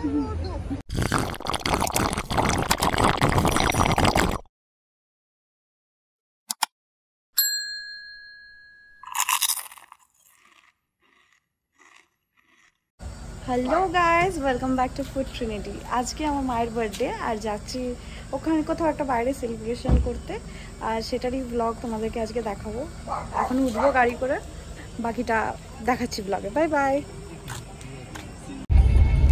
Hello guys, welcome back to food Trinity. আজকে আমার মায়ের বার্থডে আর যাচ্ছি ওখানে কোথাও একটা বাইরে সেলিব্রেশন করতে, আর সেটারই ব্লগ তোমাদেরকে আজকে দেখাবো। এখন উঠবো গাড়ি করে, বাকিটা দেখাচ্ছি ব্লগে। Bye bye.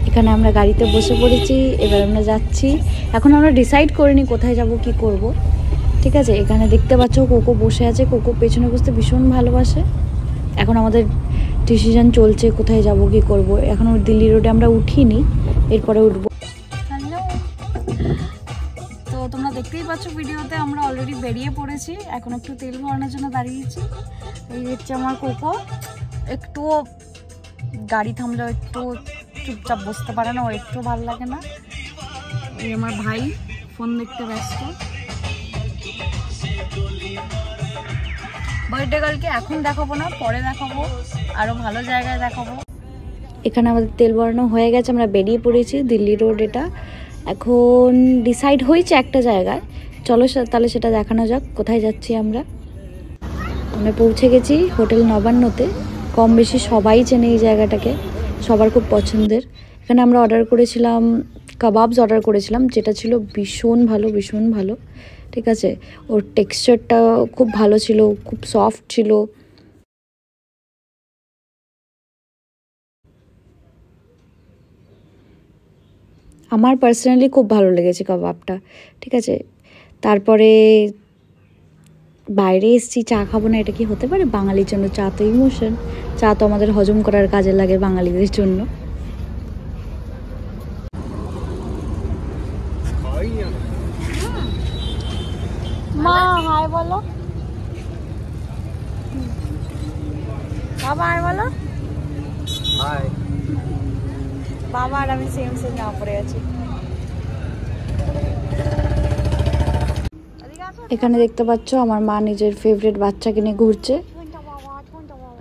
এখানে আমরা গাড়িতে বসে পড়েছি, এবার আমরা যাচ্ছি। এখন আমরা ডিসাইড করিনি কোথায় যাব কি করব, ঠিক আছে। এখানে দেখতে পাচ্ছ কোকো বসে আছে, কোকো পেছনে বসতে ভীষণ ভালোবাসে। এখন আমাদের ডিসিশন চলছে কোথায় যাব কি করব। এখন দিল্লি রোডে আমরা উঠিনি, এরপরে উঠবো। হ্যালো, তো তোমরা দেখতেই পাচ্ছ ভিডিওতে আমরা অলরেডি বেরিয়ে পড়েছি। এখন একটু তেল ভরানোর জন্য দাঁড়িয়েছি। এই হচ্ছে আমার কোকো, একটুও গাড়ি থামলেও একটু চুপচাপ বসতে পারে না, ও একটু ভালো লাগে না। এই আমার ভাই ফোন দেখতে ব্যস্ত। বার্থডে গার্লকে এখন দেখাবো না, পরে দেখাবো, আরো ভালো জায়গায় দেখাবো। এখানে আমাদের তেল ভরানো হয়ে গেছে, আমরা বেরিয়ে পড়েছি দিল্লি রোড। এটা এখন ডিসাইড হয়েছে একটা জায়গায়, চলো তাহলে সেটা দেখানো যাক কোথায় যাচ্ছি। আমরা পৌঁছে গেছি হোটেল নবান্নতে। কম বেশি সবাই চেনে এই জায়গাটাকে, সবার খুব পছন্দের। এখানে আমরা অর্ডার করেছিলাম কাবাবস, অর্ডার করেছিলাম, যেটা ছিল ভীষণ ভালো, ভীষণ ভালো, ঠিক আছে। ওর টেক্সচারটা খুব ভালো ছিল, খুব সফট ছিল। আমার পার্সোনালি খুব ভালো লেগেছে কাবাবটা, ঠিক আছে। তারপরে বাইরে এসেছি, চা খাবো না, এটা কি হতে পারে? বাঙালির জন্য চা তো ইমোশন, চা তো আমাদের হজম করার কাজে লাগে বাঙালিদের জন্য। মা হাই বলো, বাবা হাই বলো। হাই। বাবা আর আমি সেম সেম জামা পরে আছি। এখানে দেখতে পাচ্ছ আমার মা নিজের ফেভারিট বাচ্চাকে নিয়ে ঘুরছে।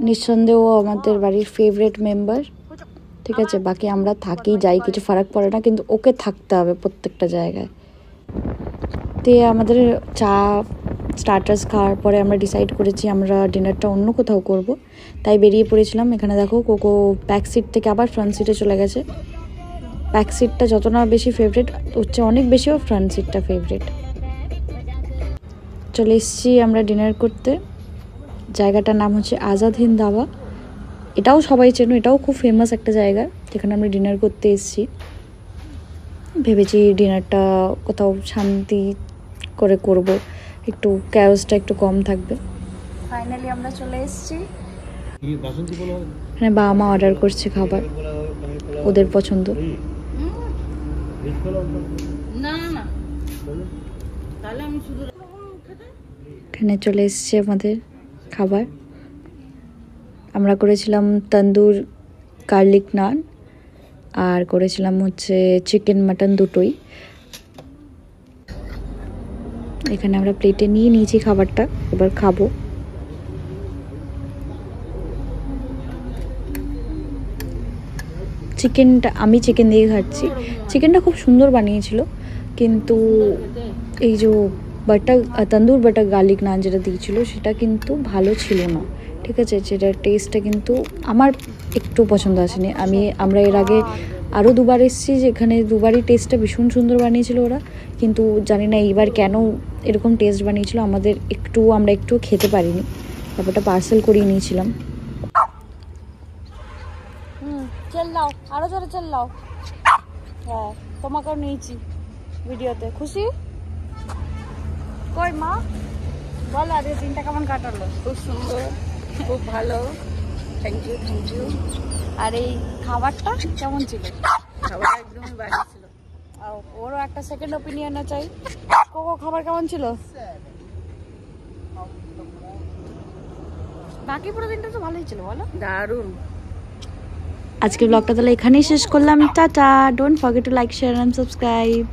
নিঃসন্দেহ আমাদের বাড়ির ফেভারিট মেম্বার, ঠিক আছে। বাকি আমরা থাকি যাই, কিছু ফারাক পড়ে না, কিন্তু ওকে থাকতে হবে প্রত্যেকটা জায়গায়। তো আমাদের চা স্টার্টার্স খাওয়ার পরে আমরা ডিসাইড করেছি আমরা ডিনারটা অন্য কোথাও করব, তাই বেরিয়ে পড়েছিলাম। এখানে দেখো কোকো ব্যাক সিট থেকে আবার ফ্রন্ট সিটে চলে গেছে। ব্যাক সিটটা যত না বেশি ফেভারিট হচ্ছে, অনেক বেশি ওর ফ্রন্ট সিটটা ফেভারিট। চলে এসেছি আমরা ডিনার করতে। জায়গাটার নাম হচ্ছে আজাদ হিন্দ ধাবা। এটাও সবাই চেনো, এটাও খুব ফেমাস একটা জায়গা, যেখানে আমরা ডিনার করতে এসেছি। ভেবেছি ডিনারটা কোথাও শান্তি করে করব, একটু ক্যাওসটা একটু কম থাকবে। ফাইনালি আমরা চলে এসেছি। এখানে বাবা মা অর্ডার করছে খাবার, ওদের পছন্দ। এখানে চলে এসেছে আমাদের খাবার। আমরা করেছিলাম তন্দুর গার্লিক নান, আর করেছিলাম হচ্ছে চিকেন মাটন দুটোই। এখানে আমরা প্লেটে নিয়ে নিয়েছি খাবারটা, এবার খাবো। চিকেনটা আমি চিকেন দিয়ে খাচ্ছি। চিকেনটা খুব সুন্দর বানিয়েছিল, কিন্তু এই যে তন্দুর বাটার গার্লিক নান যেটা দিয়েছিল সেটা কিন্তু ভালো ছিল না, ঠিক আছে। সেটার টেস্টটা কিন্তু আমার একটু পছন্দ আসেনি। আমরা এর আগে আরও দুবার এসেছি, যেখানে দুবারই টেস্টটা ভীষণ সুন্দর বানিয়েছিল ওরা, কিন্তু জানি না এইবার কেন এরকম টেস্ট বানিয়েছিল। আমরা একটু খেতে পারিনি, ব্যাপারটা পার্সেল করিয়ে নিয়েছিলাম। চেল্লাও, আরো জোরে চেল্লাও। হ্যাঁ, তোমাকেও নিয়েছি ভিডিওতে। খুশি? কই মা বলো আজকে দিনটা কেমন কাটালো? খুব সুন্দর, খুব ভালো, থ্যাংক ইউ, থ্যাংক ইউ। আর এই খাবারটা কেমন ছিল? খাবারটা একদমই বাড়ি ছিল। ওরও একটা সেকেন্ড ওপিনিয়নও চাই। কোকো খাবার কেমন ছিল? বাকি পুরো দিনটা তো ভালোই ছিল, বলো? দারুণ। আজকের ব্লগটা তাহলে এখানেই শেষ করলাম। Tata, don't forget to like, share and subscribe.